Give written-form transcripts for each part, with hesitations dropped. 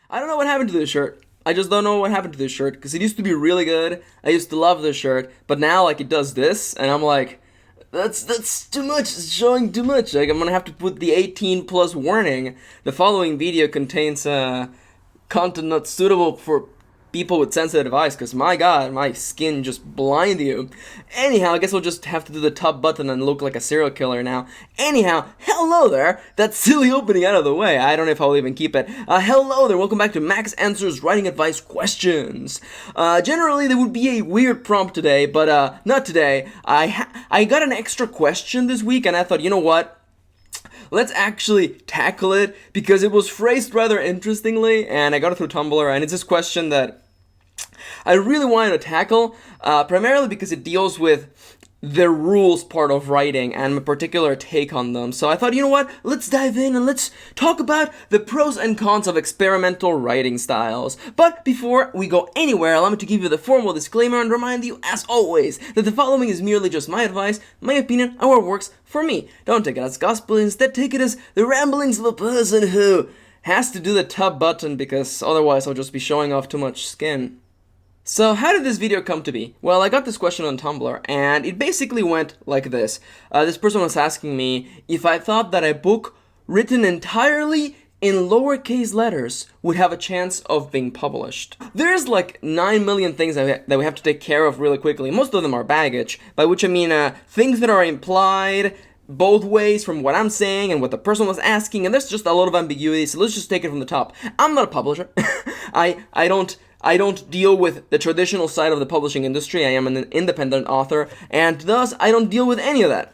I don't know what happened to this shirt. I just don't know what happened to this shirt because it used to be really good. I used to love this shirt, but now like it does this, and I'm like, that's too much. It's showing too much. Like I'm gonna have to put the 18 plus warning. The following video contains content not suitable for people with sensitive eyes, because my god, my skin just blind you. Anyhow, I guess we'll just have to do the top button and look like a serial killer now. Anyhow, hello there. That silly opening out of the way. I don't know if I'll even keep it. Hello there. Welcome back to Max Answers Writing Advice Questions. Generally, there would be a weird prompt today, but not today. I got an extra question this week, and I thought, you know what? Let's actually tackle it because it was phrased rather interestingly, and I got it through Tumblr, and it's this question that I really wanted to tackle, primarily because it deals with the rules part of writing and my particular take on them. So I thought, you know what, let's dive in and let's talk about the pros and cons of experimental writing styles. But before we go anywhere, allow me to give you the formal disclaimer and remind you, as always, that the following is merely just my advice, my opinion, and what works for me. Don't take it as gospel, instead take it as the ramblings of a person who has to do the top button, because otherwise I'll just be showing off too much skin. So how did this video come to be? Well, I got this question on Tumblr, and it basically went like this. This person was asking me if I thought that a book written entirely in lowercase letters would have a chance of being published. There's like 9 million things that we have to take care of really quickly. Most of them are baggage, by which I mean things that are implied both ways from what I'm saying and what the person was asking, and there's just a lot of ambiguity, so let's just take it from the top. I'm not a publisher. I don't deal with the traditional side of the publishing industry. I am an independent author, and thus I don't deal with any of that.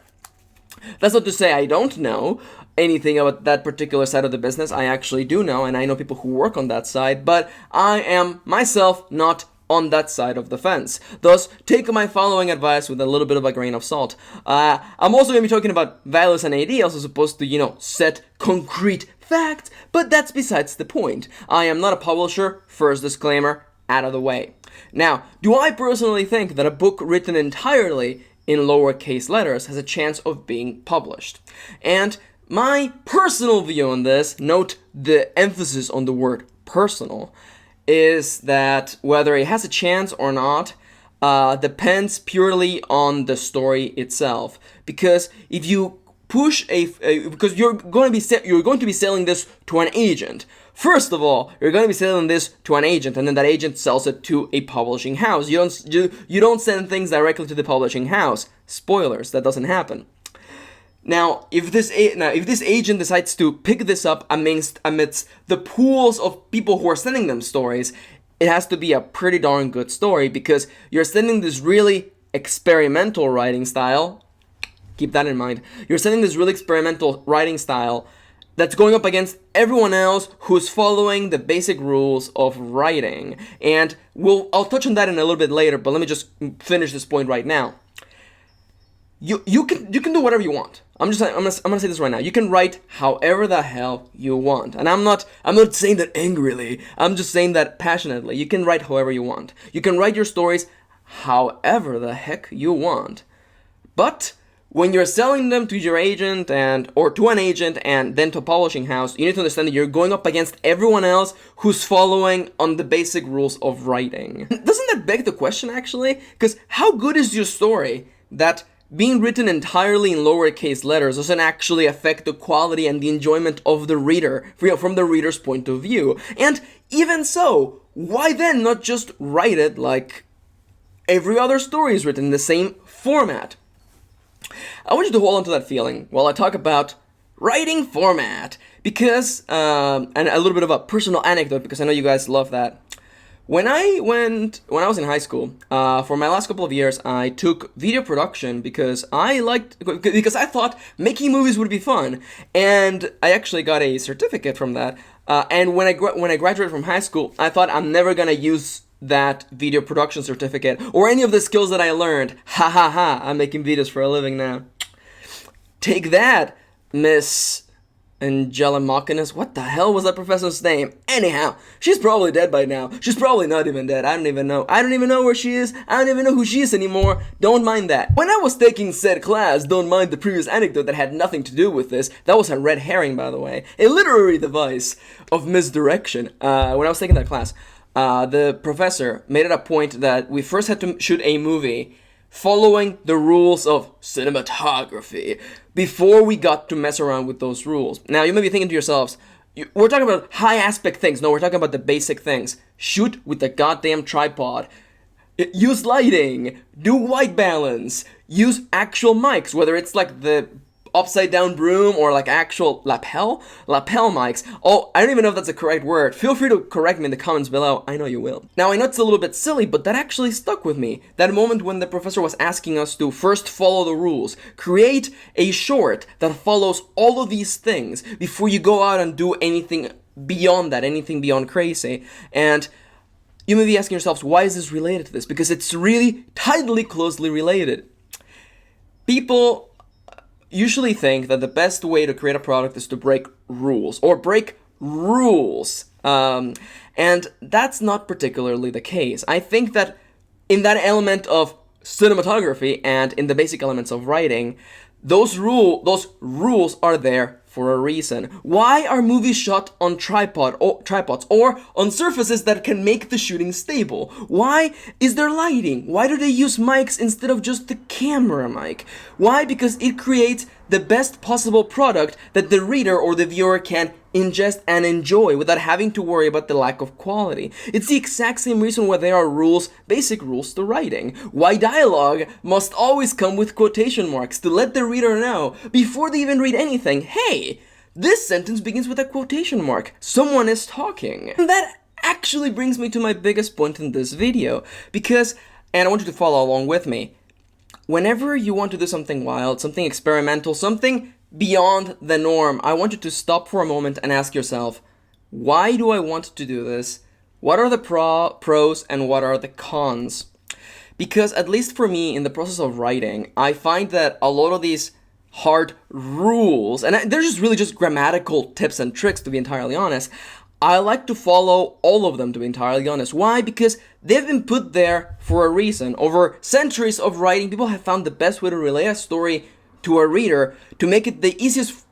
That's not to say I don't know anything about that particular side of the business. I actually do know, and I know people who work on that side, but I am myself not on that side of the fence. Thus, take my following advice with a little bit of a grain of salt. I'm also going to be talking about values and ideals as opposed to, set concrete facts, but that's besides the point. I am not a publisher, first disclaimer, out of the way. Now, do I personally think that a book written entirely in lowercase letters has a chance of being published? And my personal view on this, note the emphasis on the word personal, is that whether it has a chance or not depends purely on the story itself. Because if you push because you're going to be selling this to an agent. First of all, you're going to be selling this to an agent, and then that agent sells it to a publishing house. You don't send things directly to the publishing house. Spoilers, that doesn't happen. Now, if this agent decides to pick this up amidst the pools of people who are sending them stories, it has to be a pretty darn good story, because you're sending this really experimental writing style. Keep that in mind. You're sending this really experimental writing style that's going up against everyone else who's following the basic rules of writing. And I'll touch on that in a little bit later, but let me just finish this point right now. You can do whatever you want. I'm gonna say this right now. You can write however the hell you want, and I'm not saying that angrily. I'm just saying that passionately. You can write however you want. You can write your stories however the heck you want. But when you're selling them to your agent or to an agent and then to a publishing house, you need to understand that you're going up against everyone else who's following on the basic rules of writing. Doesn't that beg the question, actually? Because how good is your story that being written entirely in lowercase letters doesn't actually affect the quality and the enjoyment of the reader, from the reader's point of view? And even so, why then not just write it like every other story is written in the same format? I want you to hold on to that feeling while I talk about writing format, because, and a little bit of a personal anecdote, because I know you guys love that. When I was in high school, for my last couple of years, I took video production because I thought making movies would be fun, and I actually got a certificate from that. And when I graduated from high school, I thought I'm never gonna use that video production certificate or any of the skills that I learned. Ha ha ha! I'm making videos for a living now. Take that, Miss Angelimachus. What the hell was that professor's name? Anyhow, she's probably dead by now. She's probably not even dead. I don't even know. I don't even know where she is. I don't even know who she is anymore. Don't mind that. When I was taking said class, don't mind the previous anecdote that had nothing to do with this. That was a red herring, by the way. A literary device of misdirection. When I was taking that class, the professor made it a point that we first had to shoot a movie following the rules of cinematography before we got to mess around with those rules. Now, you may be thinking to yourselves, we're talking about high aspect things. No, we're talking about the basic things. Shoot with the goddamn tripod. Use lighting. Do white balance. Use actual mics, whether it's like the upside down broom or like actual lapel mics. Oh, I don't even know if that's the correct word. Feel free to correct me in the comments below. I know you will. Now, I know it's a little bit silly, but that actually stuck with me. That moment when the professor was asking us to first follow the rules. Create a short that follows all of these things before you go out and do anything beyond that, anything beyond crazy. And you may be asking yourselves, why is this related to this? Because it's really tightly, closely related. People usually think that the best way to create a product is to break rules. And that's not particularly the case. I think that in that element of cinematography and in the basic elements of writing, those rules are there for a reason. Why are movies shot on tripods or on surfaces that can make the shooting stable? Why is there lighting? Why do they use mics instead of just the camera mic? Why? Because it creates the best possible product that the reader or the viewer can ingest and enjoy without having to worry about the lack of quality. It's the exact same reason why there are rules, basic rules to writing. Why dialogue must always come with quotation marks to let the reader know before they even read anything, hey, this sentence begins with a quotation mark. Someone is talking. And that actually brings me to my biggest point in this video because, and I want you to follow along with me, whenever you want to do something wild, something experimental, something beyond the norm, I want you to stop for a moment and ask yourself, why do I want to do this? What are the pros and what are the cons? Because at least for me, in the process of writing, I find that a lot of these hard rules, and they're just really just grammatical tips and tricks, to be entirely honest, I like to follow all of them, to be entirely honest. Why? Because they've been put there for a reason. Over centuries of writing, people have found the best way to relay a story to a reader to make it the easiest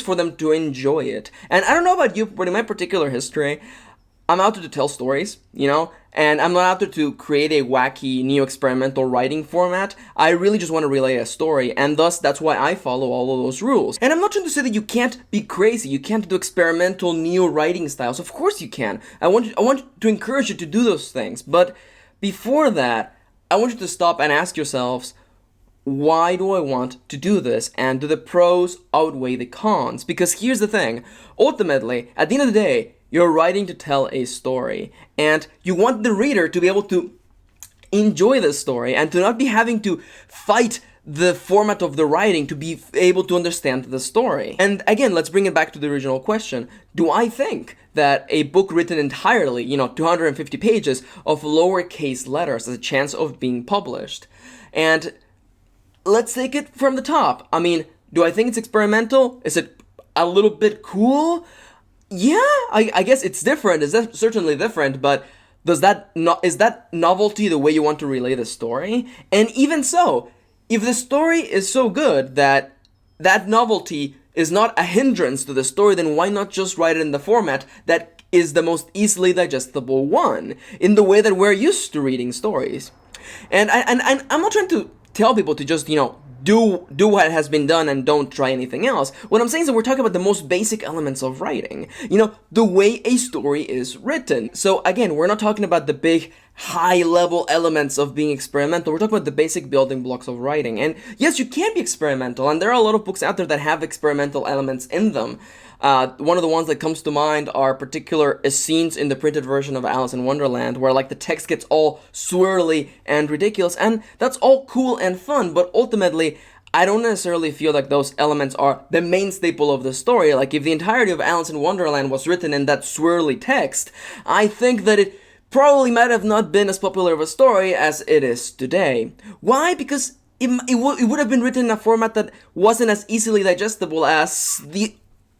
for them to enjoy it. And I don't know about you, but in my particular history, I'm out there to tell stories, and I'm not out there to create a wacky, neo-experimental writing format. I really just want to relay a story, and thus, that's why I follow all of those rules. And I'm not trying to say that you can't be crazy, you can't do experimental, neo-writing styles. Of course you can. I want to encourage you to do those things, but before that, I want you to stop and ask yourselves, why do I want to do this? And do the pros outweigh the cons? Because here's the thing. Ultimately, at the end of the day, you're writing to tell a story. And you want the reader to be able to enjoy the story and to not be having to fight the format of the writing to be able to understand the story. And again, let's bring it back to the original question. Do I think that a book written entirely, 250 pages of lowercase letters has a chance of being published? And let's take it from the top. I mean, do I think it's experimental? Is it a little bit cool? Yeah, I guess it's different. It's certainly different, but is that novelty the way you want to relay the story? And even so, if the story is so good that that novelty is not a hindrance to the story, then why not just write it in the format that is the most easily digestible one, in the way that we're used to reading stories? And I'm not trying to tell people to just, do what has been done and don't try anything else. What I'm saying is that we're talking about the most basic elements of writing. The way a story is written. So again, we're not talking about the big high-level elements of being experimental. We're talking about the basic building blocks of writing. And yes, you can be experimental, and there are a lot of books out there that have experimental elements in them. One of the ones that comes to mind are particular scenes in the printed version of Alice in Wonderland where the text gets all swirly and ridiculous, and that's all cool and fun, but ultimately I don't necessarily feel like those elements are the main staple of the story. Like, if the entirety of Alice in Wonderland was written in that swirly text, I think that it probably might have not been as popular of a story as it is today. Why? Because it would have been written in a format that wasn't as easily digestible as the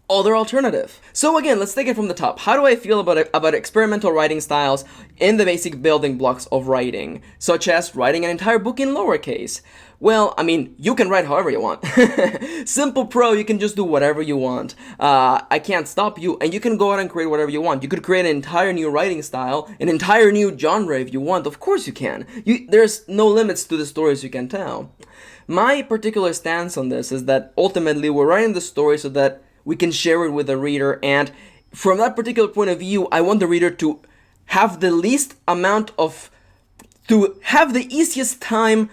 other alternative. So again, let's take it from the top. How do I feel about experimental writing styles in the basic building blocks of writing, such as writing an entire book in lowercase? Well, I mean, you can write however you want. Simple Pro, you can just do whatever you want. I can't stop you, and you can go out and create whatever you want. You could create an entire new writing style, an entire new genre if you want. Of course you can. There's no limits to the stories you can tell. My particular stance on this is that ultimately we're writing the story so that we can share it with the reader, and from that particular point of view, I want the reader to have the easiest time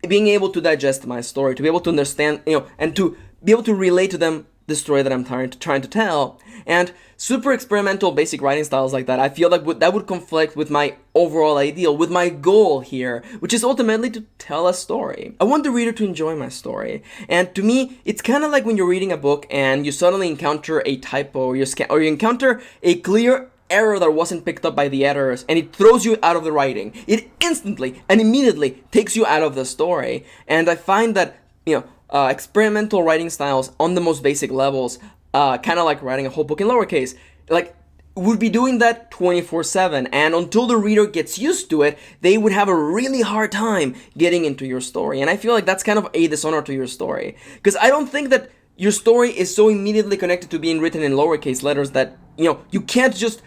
being able to digest my story, to be able to understand, and to be able to relate to them the story that I'm trying to tell. And super experimental basic writing styles like that, I feel like that would conflict with my overall ideal, with my goal here, which is ultimately to tell a story. I want the reader to enjoy my story. And to me, it's kind of like when you're reading a book and you suddenly encounter a typo, or you encounter a clear error that wasn't picked up by the editors, and it throws you out of the writing. It instantly and immediately takes you out of the story. And I find that, experimental writing styles on the most basic levels, kind of like writing a whole book in lowercase, would be doing that 24/7, and until the reader gets used to it, they would have a really hard time getting into your story. And I feel like that's kind of a dishonor to your story, because I don't think that your story is so immediately connected to being written in lowercase letters that, you can't just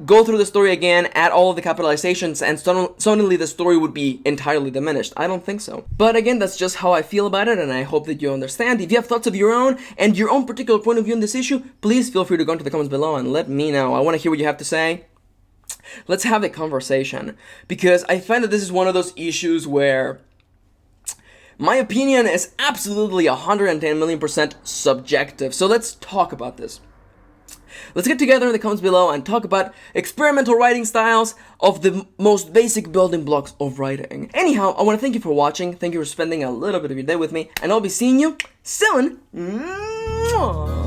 go through the story again, add all of the capitalizations, and suddenly the story would be entirely diminished. I don't think so. But again, that's just how I feel about it, and I hope that you understand. If you have thoughts of your own and your own particular point of view on this issue, please feel free to go into the comments below and let me know. I want to hear what you have to say. Let's have a conversation, because I find that this is one of those issues where my opinion is absolutely 110 million% subjective. So let's talk about this. Let's get together in the comments below and talk about experimental writing styles of the most basic building blocks of writing. Anyhow, I want to thank you for watching. Thank you for spending a little bit of your day with me, and I'll be seeing you soon. Mwah!